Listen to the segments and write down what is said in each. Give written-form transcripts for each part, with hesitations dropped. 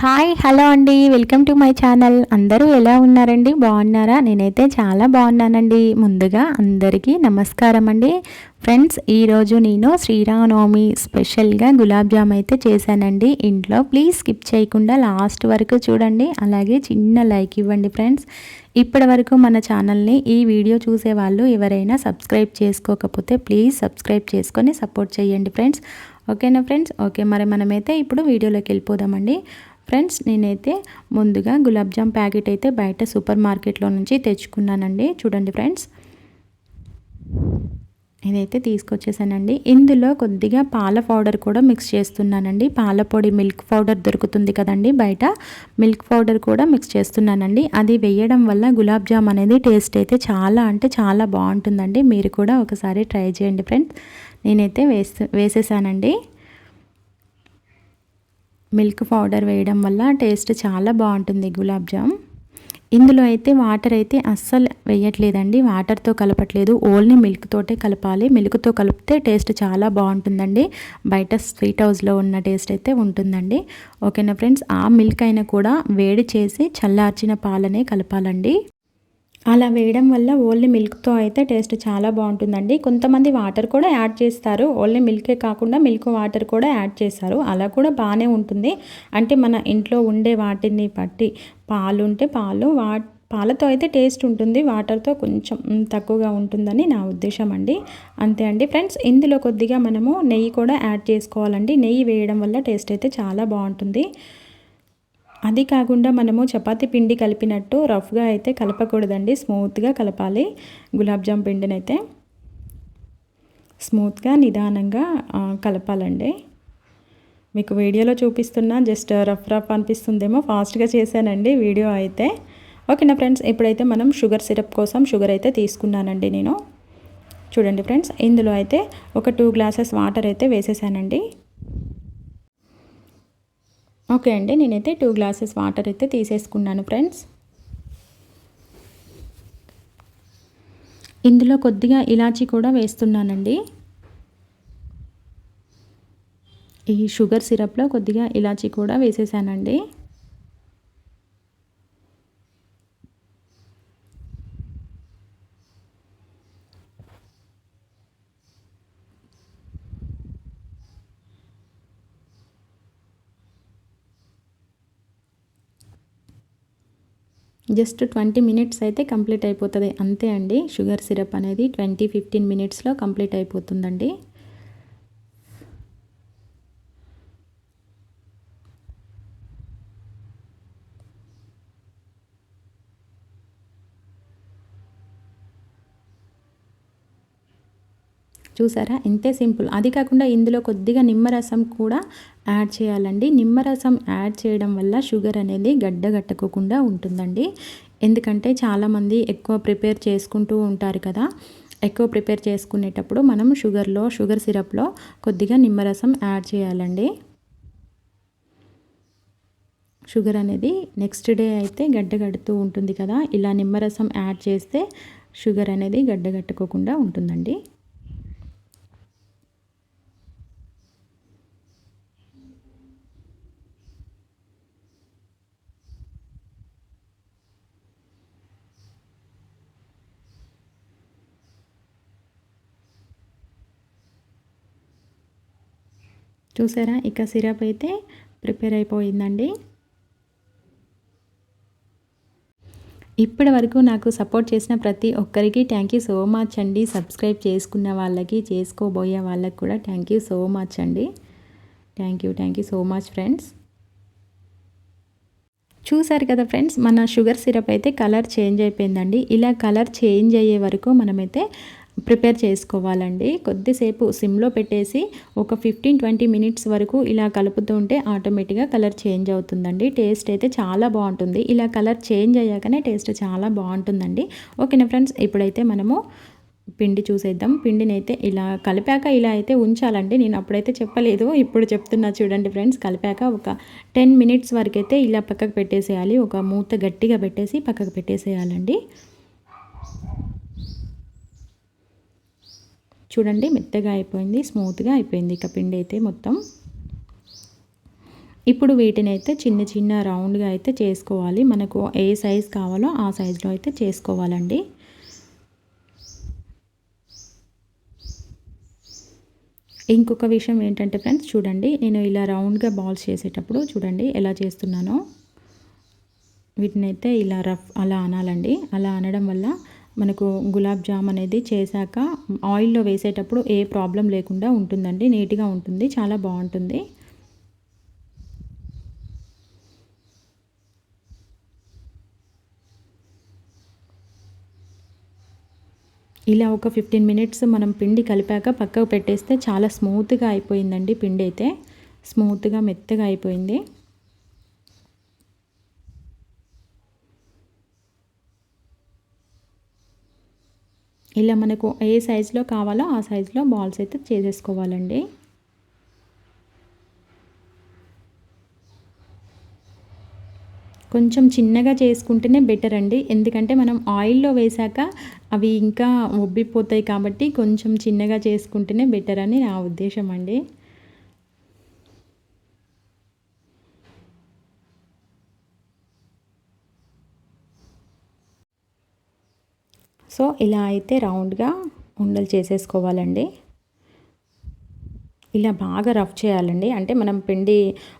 Hi hello అండి, welcome to my channel. అందరూ ఎలా ఉన్నారండి? బాగున్నారా? నేనైతే చాలా బాగున్నానండి. ముందుగా అందరికీ నమస్కారం అండి. ఫ్రెండ్స్, ఈరోజు నేను శ్రీరామనవమి స్పెషల్గా గులాబ్ జామ్ అయితే చేశానండి ఇంట్లో. ప్లీజ్ స్కిప్ చేయకుండా లాస్ట్ వరకు చూడండి, అలాగే చిన్న లైక్ ఇవ్వండి ఫ్రెండ్స్. ఇప్పటి వరకు మన ఛానల్ని ఈ వీడియో చూసే వాళ్ళు ఎవరైనా సబ్స్క్రైబ్ చేసుకోకపోతే ప్లీజ్ సబ్స్క్రైబ్ చేసుకొని సపోర్ట్ చేయండి ఫ్రెండ్స్. ఓకేనా ఫ్రెండ్స్? ఓకే, మరి మనమైతే ఇప్పుడు వీడియోలోకి వెళ్ళిపోదామండి. ఫ్రెండ్స్, నేనైతే ముందుగా గులాబ్ జామ్ ప్యాకెట్ అయితే బయట సూపర్ మార్కెట్లో నుంచి తెచ్చుకున్నానండి. చూడండి ఫ్రెండ్స్, ఇదైతే తీసుకొచ్చేసానండి. ఇందులో కొద్దిగా పాల పౌడర్ కూడా మిక్స్ చేస్తున్నానండి. పాల పొడి మిల్క్ పౌడర్ దొరుకుతుంది కదండి బయట, మిల్క్ పౌడర్ కూడా మిక్స్ చేస్తున్నానండి. అది వేయడం వల్ల గులాబ్ జామ్ అనేది టేస్ట్ అయితే చాలా అంటే చాలా బాగుంటుందండి. మీరు కూడా ఒకసారి ట్రై చేయండి ఫ్రెండ్స్. నేనైతే వేసేసానండి. మిల్క్ పౌడర్ వేయడం వల్ల టేస్ట్ చాలా బాగుంటుంది గులాబ్ జామ్. ఇందులో అయితే వాటర్ అయితే అస్సలు వేయట్లేదండి, వాటర్తో కలపట్లేదు, ఓన్లీ మిల్క్ తోటే కలపాలి. మిల్క్తో కలిపితే టేస్ట్ చాలా బాగుంటుందండి. బయట స్వీట్ హౌస్లో ఉన్న టేస్ట్ అయితే ఉంటుందండి. ఓకేనా ఫ్రెండ్స్? ఆ మిల్క్ అయినా కూడా వేడి చేసి చల్లార్చిన పాలనే కలపాలండి. అలా వేయడం వల్ల ఓన్లీ మిల్క్తో అయితే టేస్ట్ చాలా బాగుంటుందండి. కొంతమంది వాటర్ కూడా యాడ్ చేస్తారు, ఓన్లీ మిల్కే కాకుండా మిల్క్ వాటర్ కూడా యాడ్ చేస్తారు. అలా కూడా బాగానే ఉంటుంది. అంటే మన ఇంట్లో ఉండే వాటిని బట్టి పాలు ఉంటే పాలతో అయితే టేస్ట్ ఉంటుంది, వాటర్తో కొంచెం తక్కువగా ఉంటుందని నా ఉద్దేశం అండి. అంతే అండి ఫ్రెండ్స్. ఇందులో కొద్దిగా మనము నెయ్యి కూడా యాడ్ చేసుకోవాలండి. నెయ్యి వేయడం వల్ల టేస్ట్ అయితే చాలా బాగుంటుంది. అది కాకుండా మనము చపాతీ పిండి కలిపినట్టు రఫ్గా అయితే కలపకూడదండి, స్మూత్గా కలపాలి. గులాబ్ జామ్ పిండిని అయితే స్మూత్గా నిదానంగా కలపాలండి. మీకు వీడియోలో చూపిస్తున్నా జస్ట్ రఫ్ అనిపిస్తుందేమో, ఫాస్ట్గా చేశానండి వీడియో అయితే. ఓకేనా ఫ్రెండ్స్? ఇప్పుడైతే మనం షుగర్ సిరప్ కోసం షుగర్ అయితే తీసుకున్నానండి నేను. చూడండి ఫ్రెండ్స్, ఇందులో అయితే ఒక 2 గ్లాసెస్ వాటర్ అయితే వేసేసానండి. ఓకే అండి, నేనైతే 2 గ్లాసెస్ వాటర్ అయితే తీసేసుకున్నాను ఫ్రెండ్స్. ఇందులో కొద్దిగా ఇలాచీ కూడా వేస్తున్నానండి. ఈ షుగర్ సిరప్లో కొద్దిగా ఇలాచీ కూడా వేసేసానండి. జస్ట్ 20 మినిట్స్ అయితే కంప్లీట్ అయిపోతుంది, అంతే అండి. షుగర్ సిరప్ అనేది 15 మినిట్స్లో కంప్లీట్ అయిపోతుందండి. చూసారా, ఇంతే సింపుల్. అది కాకుండా ఇందులో కొద్దిగా నిమ్మరసం కూడా యాడ్ చేయాలండి. నిమ్మరసం యాడ్ చేయడం వల్ల షుగర్ అనేది గడ్డగట్టుకోకుండా ఉంటుందండి. ఎందుకంటే చాలామంది ఎక్కువ ప్రిపేర్ చేసుకుంటూ ఉంటారు కదా, ఎక్కువ ప్రిపేర్ చేసుకునేటప్పుడు మనం షుగర్ సిరప్లో కొద్దిగా నిమ్మరసం యాడ్ చేయాలండి. షుగర్ అనేది నెక్స్ట్ డే అయితే గడ్డగడుతూ ఉంటుంది కదా, ఇలా నిమ్మరసం యాడ్ చేస్తే షుగర్ అనేది గడ్డగట్టుకోకుండా ఉంటుందండి. చూసారా, ఇక సిరప్ అయితే ప్రిపేర్ అయిపోయిందండి. ఇప్పటి వరకు నాకు సపోర్ట్ చేసిన ప్రతి ఒక్కరికి థ్యాంక్ యూ సో మచ్ అండి. సబ్స్క్రైబ్ చేసుకున్న వాళ్ళకి, చేసుకోబోయే వాళ్ళకి కూడా థ్యాంక్ యూ సో మచ్ అండి. Thank you so much friends. చూసారు కదా ఫ్రెండ్స్, మన షుగర్ సిరప్ అయితే కలర్ చేంజ్ అయిపోయిందండి. ఇలా కలర్ చేంజ్ అయ్యే వరకు మనమైతే ప్రిపేర్ చేసుకోవాలండి. కొద్దిసేపు సిమ్లో పెట్టేసి ఒక 15-20 మినిట్స్ వరకు ఇలా కలుపుతూ ఉంటే ఆటోమేటిక్గా కలర్ చేంజ్ అవుతుందండి. టేస్ట్ అయితే చాలా బాగుంటుంది. ఇలా కలర్ చేంజ్ అయ్యాకనే టేస్ట్ చాలా బాగుంటుందండి. ఓకేనా ఫ్రెండ్స్? ఇప్పుడైతే మనము పిండి చూసేద్దాం. పిండిని అయితే ఇలా కలిపాక ఇలా అయితే ఉంచాలండి. నేను అప్పుడైతే చెప్పలేదు, ఇప్పుడు చెప్తున్నా చూడండి ఫ్రెండ్స్. కలిపాక ఒక 10 మినిట్స్ వరకు అయితే ఇలా పక్కకు పెట్టేసేయాలి. ఒక మూత గట్టిగా పెట్టేసి పక్కకు పెట్టేసేయాలండి. చూడండి, మెత్తగా అయిపోయింది, స్మూత్గా అయిపోయింది. ఇక పిండి అయితే మొత్తం ఇప్పుడు వీటినైతే చిన్న చిన్న రౌండ్గా అయితే చేసుకోవాలి. మనకు ఏ సైజ్ కావాలో ఆ సైజులో అయితే చేసుకోవాలండి. ఇంకొక విషయం ఏంటంటే ఫ్రెండ్స్, చూడండి నేను ఇలా రౌండ్గా బాల్స్ చేసేటప్పుడు చూడండి ఎలా చేస్తున్నానో. వీటినైతే ఇలా రఫ్ అలా అనాలండి. అలా అనడం వల్ల మనకు గులాబ్ జామ్ అనేది చేశాక ఆయిల్లో వేసేటప్పుడు ఏ ప్రాబ్లం లేకుండా ఉంటుందండి. నీట్గా ఉంటుంది, చాలా బాగుంటుంది. ఇలా ఒక 15 మినిట్స్ మనం పిండి కలిపాక పక్కకు పెట్టేస్తే చాలా స్మూత్గా అయిపోయిందండి. పిండి అయితే స్మూత్గా మెత్తగా అయిపోయింది. ఇలా మనకు ఏ సైజులో కావాలో ఆ సైజులో బాల్స్ అయితే చేసేసుకోవాలండి. కొంచెం చిన్నగా చేసుకుంటేనే బెటర్ అండి. ఎందుకంటే మనం ఆయిల్లో వేశాక అవి ఇంకా ఉబ్బిపోతాయి కాబట్టి కొంచెం చిన్నగా చేసుకుంటేనే బెటర్ అని నా ఉద్దేశం అండి. సో ఇలా అయితే రౌండ్గా ఉండలు చేసేసుకోవాలండి. ఇలా బాగా రఫ్ చేయాలండి. అంటే మనం పిండి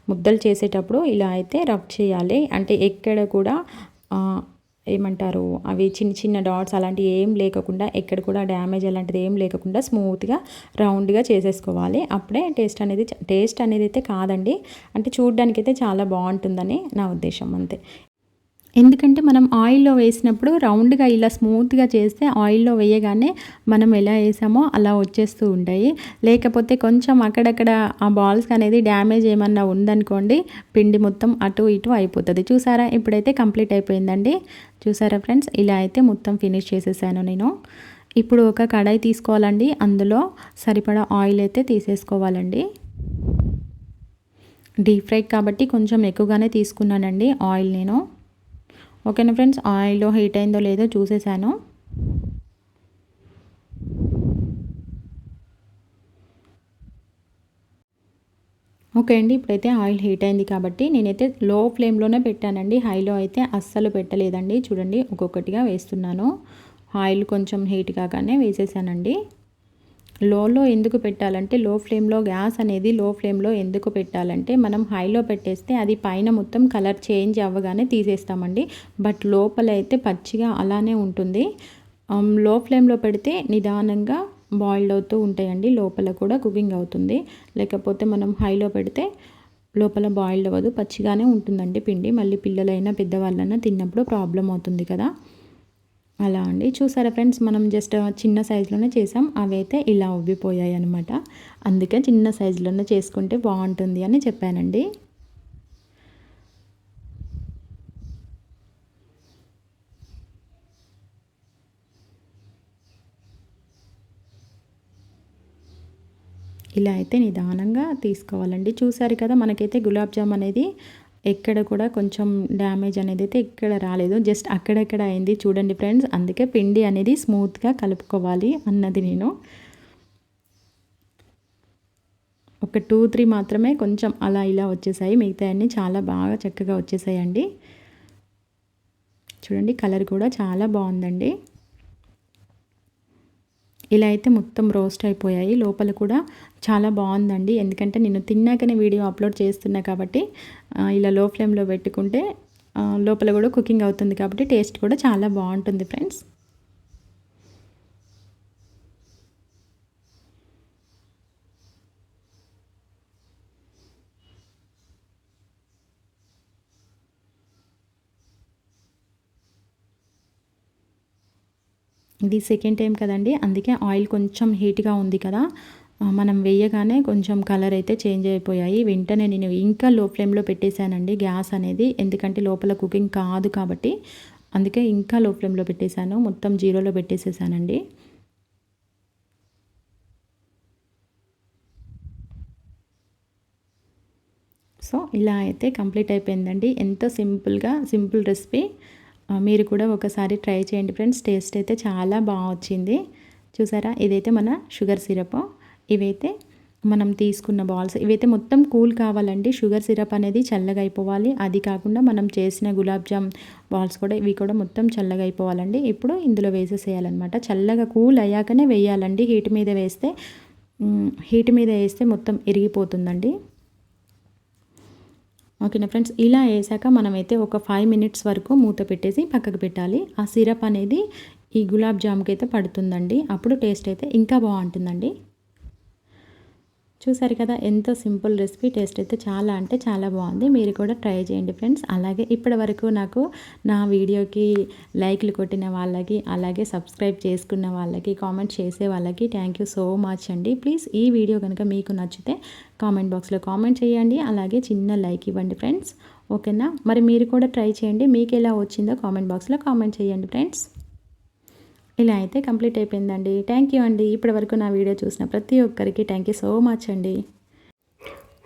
ముద్దలు చేసేటప్పుడు ఇలా అయితే రఫ్ చేయాలి. అంటే ఎక్కడ కూడా ఏమంటారు, అవి చిన్న చిన్న డాట్స్ అలాంటివి ఏం లేకుండా, ఎక్కడ కూడా డ్యామేజ్ అలాంటిది ఏం లేకుండా స్మూత్గా రౌండ్గా చేసేసుకోవాలి. అప్పుడే టేస్ట్ అనేది అయితే కాదండి, అంటే చూడడానికైతే చాలా బాగుంటుందని నా ఉద్దేశం అంతే. ఎందుకంటే మనం ఆయిల్లో వేసినప్పుడు రౌండ్గా ఇలా స్మూత్గా చేస్తే ఆయిల్లో వేయగానే మనం ఎలా వేసామో అలా వచ్చేస్తూ ఉంటాయి. లేకపోతే కొంచెం అక్కడక్కడ ఆ బాల్స్ అనేది డ్యామేజ్ ఏమన్నా ఉందనుకోండి, పిండి మొత్తం అటు ఇటు అయిపోతుంది. చూసారా, ఇప్పుడైతే కంప్లీట్ అయిపోయిందండి. చూసారా ఫ్రెండ్స్, ఇలా అయితే మొత్తం ఫినిష్ చేసేసాను నేను. ఇప్పుడు ఒక కడాయి తీసుకోవాలండి. అందులో సరిపడా ఆయిల్ అయితే తీసేసుకోవాలండి. డీప్ ఫ్రై కాబట్టి కొంచెం ఎక్కువగానే తీసుకున్నానండి ఆయిల్ నేను. ఓకేనా ఫ్రెండ్స్, ఆయిల్ హీట్ అయిందో లేదో చూసేసాను. ఓకే అండి, ఇప్పుడైతే ఆయిల్ హీట్ అయింది కాబట్టి నేనైతే లో ఫ్లేమ్లోనే పెట్టానండి. హైలో అయితే అస్సలు పెట్టలేదండి. చూడండి ఒక్కొక్కటిగా వేస్తున్నాను. ఆయిల్ కొంచెం హీట్ కాగానే వేసేసానండి. లోలో ఎందుకు పెట్టాలంటే, గ్యాస్ అనేది లో ఫ్లేమ్లో ఎందుకు పెట్టాలంటే, మనం హైలో పెట్టేస్తే అది పైన మొత్తం కలర్ చేంజ్ అవ్వగానే తీసేస్తామండి. బట్ లోపల అయితే పచ్చిగా అలానే ఉంటుంది. లో ఫ్లేమ్లో పెడితే నిదానంగా బాయిల్డ్ అవుతూ ఉంటాయండి. లోపల కూడా కుకింగ్ అవుతుంది. లేకపోతే మనం హైలో పెడితే లోపల బాయిల్డ్ అవ్వదు, పచ్చిగానే ఉంటుందండి పిండి. మళ్ళీ పిల్లలైనా పెద్దవాళ్ళైనా తిన్నప్పుడు ప్రాబ్లం అవుతుంది కదా, అలా అండి. చూసారా ఫ్రెండ్స్, మనం జస్ట్ చిన్న సైజులోనే చేసాం. అవి అయితే ఇలా ఉబ్బిపోయాయి అనమాట. అందుకే చిన్న సైజులోనే చేసుకుంటే బాగుంటుంది అని చెప్పానండి. ఇలా అయితే నిదానంగా తీసుకోవాలండి. చూసారు కదా, మనకైతే గులాబ్ జామ్ అనేది ఎక్కడ కూడా కొంచెం డ్యామేజ్ అనేది అయితే ఎక్కడ రాలేదు. జస్ట్ అక్కడెక్కడ అయింది చూడండి ఫ్రెండ్స్. అందుకే పిండి అనేది స్మూత్గా కలుపుకోవాలి అన్నది నేను. ఒక 2-3 మాత్రమే కొంచెం అలా ఇలా వచ్చేసాయి. మిగతా అన్నీ చాలా బాగా చక్కగా వచ్చేసాయండి. చూడండి కలర్ కూడా చాలా బాగుందండి. ఇలా అయితే మొత్తం రోస్ట్ అయిపోయాయి. లోపల కూడా చాలా బాగుందండి. ఎందుకంటే నేను తిన్నాకనే వీడియో అప్లోడ్ చేస్తున్నా కాబట్టి ఇలా లో ఫ్లేమ్లో పెట్టుకుంటే లోపల కూడా కుకింగ్ అవుతుంది కాబట్టి టేస్ట్ కూడా చాలా బాగుంటుంది ఫ్రెండ్స్. ఇది సెకండ్ టైం కదండి, అందుకే ఆయిల్ కొంచెం హీట్గా ఉంది కదా, మనం వేయగానే కొంచెం కలర్ అయితే చేంజ్ అయిపోయాయి. వెంటనే నేను ఇంకా లో ఫ్లేమ్లో పెట్టేశానండి గ్యాస్ అనేది. ఎందుకంటే లోపల కుకింగ్ కాదు కాబట్టి, అందుకే ఇంకా లో ఫ్లేమ్లో పెట్టేశాను. మొత్తం జీరోలో పెట్టేసేసానండి. సో ఇలా అయితే కంప్లీట్ అయిపోయిందండి. ఎంతో సింపుల్ రెసిపీ. మీరు కూడా ఒకసారి ట్రై చేయండి ఫ్రెండ్స్. టేస్ట్ అయితే చాలా బాగా వచ్చింది. చూసారా, ఇదైతే మన షుగర్ సిరప్. ఇవైతే మనం తీసుకున్న బాల్స్ ఇవైతే మొత్తం కూల్ కావాలండి. షుగర్ సిరప్ అనేది చల్లగా అయిపోవాలి. అది కాకుండా మనం చేసిన గులాబ్ జామ్ బాల్స్ కూడా ఇవి కూడా మొత్తం చల్లగా అయిపోవాలండి. ఇప్పుడు ఇందులో వేసేసేయాలన్నమాట. చల్లగా కూల్ అయ్యాకనే వేయాలండి. హీట్ మీద వేస్తే మొత్తం ఇరిగిపోతుందండి. ఓకేనా ఫ్రెండ్స్, ఇలా వేసాక మనమైతే ఒక 5 మినిట్స్ వరకు మూత పెట్టేసి పక్కకు పెట్టాలి. ఆ సిరప్ అనేది ఈ గులాబ్ జామ్కి అయితే పడుతుందండి. అప్పుడు టేస్ట్ అయితే ఇంకా బాగుంటుందండి. చూసారు కదా, ఎంతో సింపుల్ రెసిపీ. టేస్ట్ అయితే చాలా అంటే చాలా బాగుంది. మీరు కూడా ట్రై చేయండి ఫ్రెండ్స్. అలాగే ఇప్పటి వరకు నాకు నా వీడియోకి లైక్లు కొట్టిన వాళ్ళకి, అలాగే సబ్స్క్రైబ్ చేసుకున్న వాళ్ళకి, కామెంట్ చేసే వాళ్ళకి థ్యాంక్ యూ సో మచ్ అండి. ప్లీజ్ ఈ వీడియో కనుక మీకు నచ్చితే కామెంట్ బాక్స్లో కామెంట్ చేయండి. అలాగే చిన్న లైక్ ఇవ్వండి ఫ్రెండ్స్. ఓకేనా, మరి మీరు కూడా ట్రై చేయండి. మీకు ఎలా వచ్చిందో కామెంట్ బాక్స్లో కామెంట్ చేయండి ఫ్రెండ్స్. ఇలా అయితే కంప్లీట్ అయిపోయిందండి. థ్యాంక్ యూ అండి. ఇప్పటి వరకు నా వీడియో చూసిన ప్రతి ఒక్కరికి థ్యాంక్ యూ సో మచ్ అండి.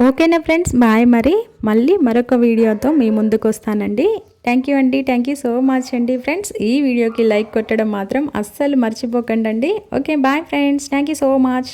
ఓకేనా ఫ్రెండ్స్, బాయ్. మళ్ళీ మరొక వీడియోతో మీ ముందుకు వస్తానండి. థ్యాంక్ యూ అండి. థ్యాంక్ యూ సో మచ్ అండి ఫ్రెండ్స్. ఈ వీడియోకి లైక్ కొట్టడం మాత్రం అస్సలు మర్చిపోకండి అండి. Okay, bye friends. Thank you so much.